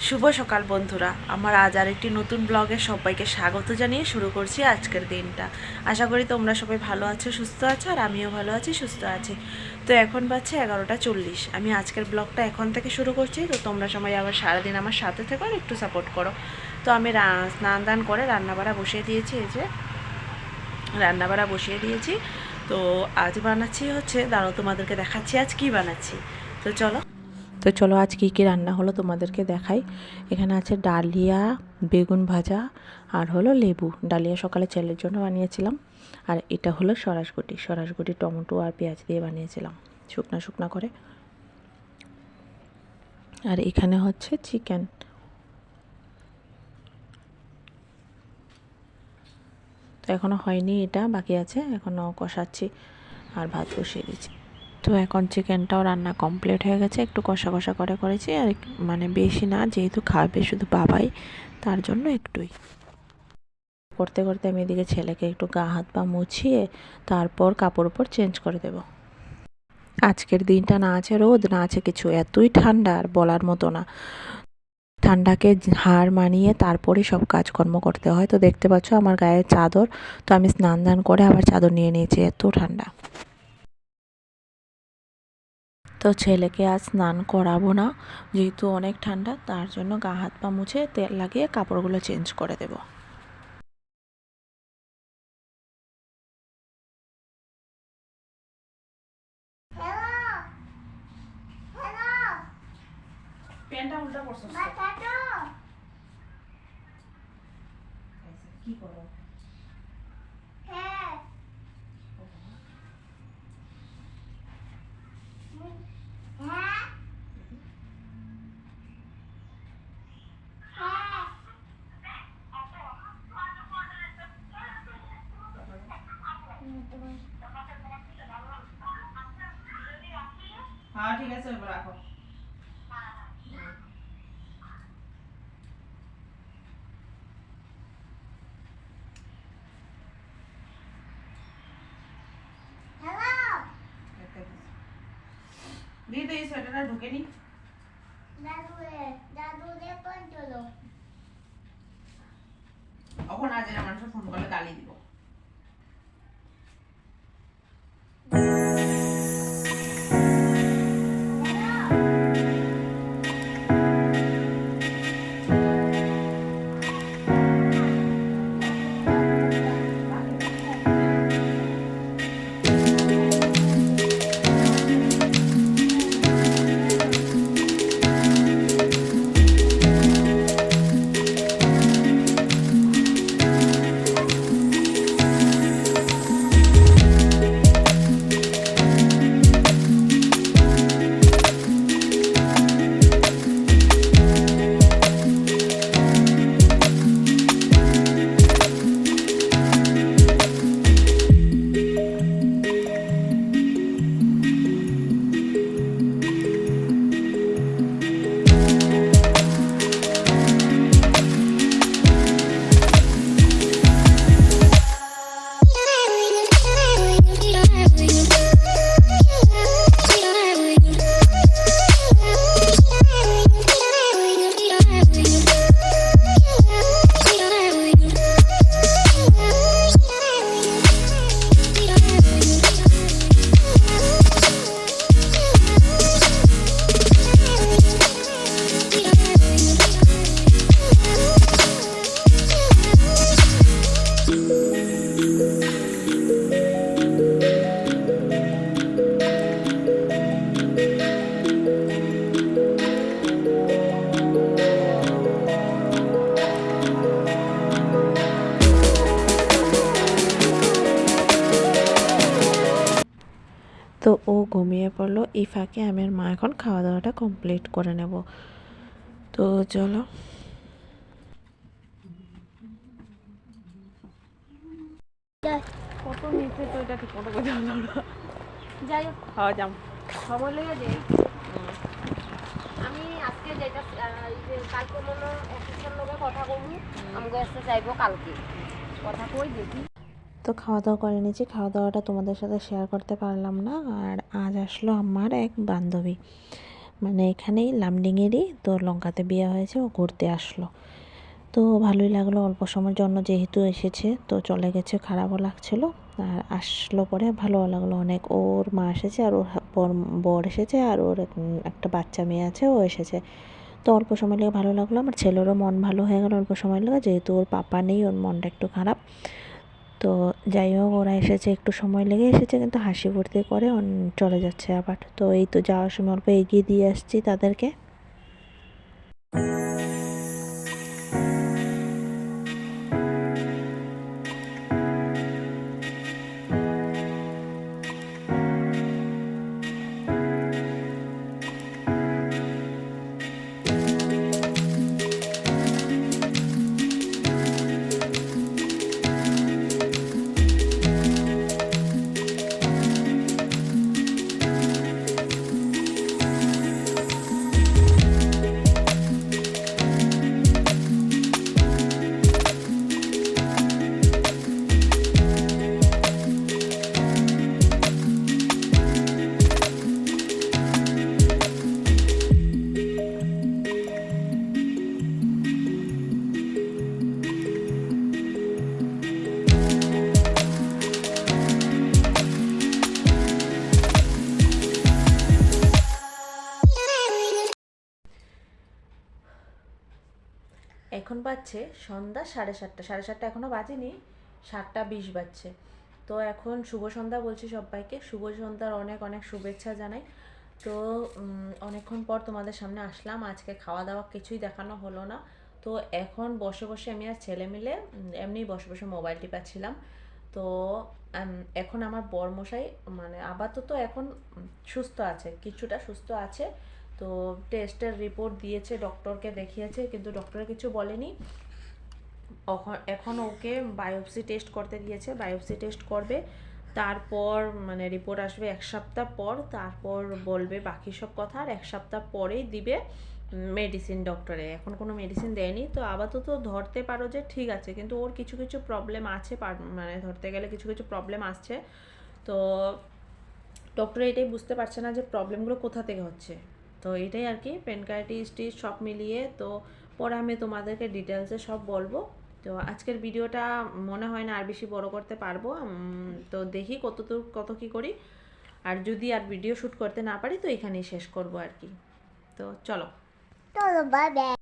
শুভ সকাল বন্ধুরা, আমার আজ আর একটি নতুন ব্লগে সবাইকে স্বাগত জানিয়ে শুরু করছি আজকের দিনটা। আশা করি তোমরা সবাই ভালো আছো, সুস্থ আছো, আর আমিও ভালো আছি, সুস্থ আছি। তো এখন বাজছে 11টা 40। আমি আজকের ব্লগটা এখন থেকে শুরু করছি। তো তোমরা সবাই আবার সারাদিন আমার সাথে থেকো আর একটু সাপোর্ট করো। তো আমি স্নান দান করে রান্নাবাড়া বসিয়ে দিয়েছি। এই যে রান্নাবাড়া বসিয়ে দিয়েছি। তো আজ বানাচ্ছি হচ্ছে, দাঁড়াও তোমাদেরকে দেখাচ্ছি আজ কী বানাচ্ছি। তো চলো আজ কী কী রান্না হলো তোমাদেরকে দেখাই। এখানে আছে ডালিয়া, বেগুন ভাজা, আর হলো লেবু। ডালিয়া সকালে ছেলের জন্য বানিয়েছিলাম। আর এটা হলো সরাসগুটি টমেটো আর পেঁয়াজ দিয়ে বানিয়েছিলাম শুকনা শুকনা করে। আর এখানে হচ্ছে চিকেন। তো এখনও হয়নি, এটা বাকি আছে, এখনও কষাচ্ছি আর ভাত বসিয়ে দিচ্ছি। তো এখন চিকেনটাও রান্না কমপ্লিট হয়ে গেছে, একটু কষা কষা করে করেছি, আর মানে বেশি না, যেহেতু খাবে শুধু বাবাই, তার জন্য একটুই করতে করতে আমি এদিকে ছেলেকে একটু গা হাত পা মুছিয়ে তারপর কাপড় উপর চেঞ্জ করে দেব। আজকের দিনটা না আছে রোদ, না আছে কিছু, এতই ঠান্ডা আর বলার মতো না। ঠান্ডাকে হার মানিয়ে তারপরে সব কাজকর্ম করতে হয়। তো দেখতে পাচ্ছ আমার গায়ে চাদর, তো আমি স্নান দান করে আবার চাদর নিয়ে নিয়েছি, এত ঠান্ডা। তো ছেলেকে আজ স্নান করাবো না, যেহেতু অনেক ঠান্ডা, তার জন্য গা হাত পা মুছে তেল লাগিয়ে কাপড়গুলো চেঞ্জ করে দেবো। প্যান্টটা উল্টা করছিস কি করো? হ্যাঁ ঠিক আছে, রাখো। দিদি এই সোয়েটারটা ঢুকে নি। এখন আজ মানুষের ফোন করলে গালি দিব। তো ও ঘুমিয়ে পড়লো, এই ফাঁকে আমি আর মা এখন খাওয়া দাওয়াটা কমপ্লিট করে নেব। তো চলো। কত নিচে তো এটা ঠিক মতো বোঝা হলো না। যাই হোক, খাওয়া যাম খবর লেগে যে আমি আজকে যেটা কালকে মনে অফিসের লোকে কথা বলবো, আমাকে আসতে চাইবো কালকে কথা কই দেখি। তো খাওয়া দাওয়া করে নিয়েছি, খাওয়া দাওয়াটা তোমাদের সাথে শেয়ার করতে পারলাম না। আর আজ আসলো আমার এক বান্ধবী, মানে এখানেই লামডিংয়েরই, তো লঙ্কাতে বিয়ে হয়েছে, ও ঘুরতে আসলো। তো ভালোই লাগলো অল্প সময়ের জন্য যেহেতু এসেছে, তো চলে গেছে, খারাপও লাগছিল। আর আসলো পরে ভালো লাগলো অনেক। ওর মা এসেছে আর ওর বর এসেছে আর ওর একটা বাচ্চা মেয়ে আছে, ও এসেছে। তো অল্প সময় লেগে ভালো লাগলো। আমার ছেলেরও মন ভালো হয়ে গেল অল্প সময় লেগে, যেহেতু ওর পাপা নেই, ওর মনটা একটু খারাপ। তো যাই হোক, ওরা এসেছে, একটু সময় লেগে এসেছে, কিন্তু হাসি ফুর্তি করে চলে যাচ্ছে আবার। তো এই তো যাওয়ার সময় অল্প এগিয়ে দিয়ে আসছি তাদেরকে। এখন বাজছে সন্ধ্যা 7:30, 7:30 এখনও বাজেনি, 7:20 বাজছে। তো এখন শুভ সন্ধ্যা বলছি সবাইকে, শুভ সন্ধ্যার অনেক অনেক শুভেচ্ছা জানাই। তো অনেকক্ষণ পর তোমাদের সামনে আসলাম, আজকে খাওয়া দাওয়া কিছুই দেখানো হলো না। তো এখন বসে বসে আমি আর ছেলে মিলে এমনি বসে বসে মোবাইল টিপাচ্ছিলাম। তো এখন আমার বরমশাই মানে আপাতত এখন সুস্থ আছে, কিছুটা সুস্থ আছে। তো টেস্টের রিপোর্ট দিয়েছে, ডক্টরকে দেখিয়েছে, কিন্তু ডক্টরে কিছু বলেনি। এখন ওকে বায়োপসি টেস্ট করতে দিয়েছে, বায়োপসি টেস্ট করবে, তারপর মানে রিপোর্ট আসবে 1 সপ্তাহ পর, তারপর বলবে বাকি সব কথা। আর 1 সপ্তাহ পরেই দিবে মেডিসিন ডক্টরে। এখন কোনো মেডিসিন দেয়নি, তো আপাতত ধরতে পারো যে ঠিক আছে, কিন্তু ওর কিছু কিছু প্রবলেম আছে, মানে ধরতে গেলে কিছু কিছু প্রবলেম আসছে। তো ডক্টর এটাই বুঝতে পারছে না যে প্রবলেমগুলো কোথা থেকে হচ্ছে। তো এটাই আর কি, পেনকাইটিস সব মিলিয়ে। তো পরে আমি তোমাদেরকে ডিটেলসে সব বলবো। তো আজকের ভিডিওটা মনে হয় না আর বেশি বড় করতে পারবো, তো দেখি কত কি করি। আর যদি আর ভিডিও শ্যুট করতে না পারি তো এখানেই শেষ করব আর কি। তো চলো, বাই বাই।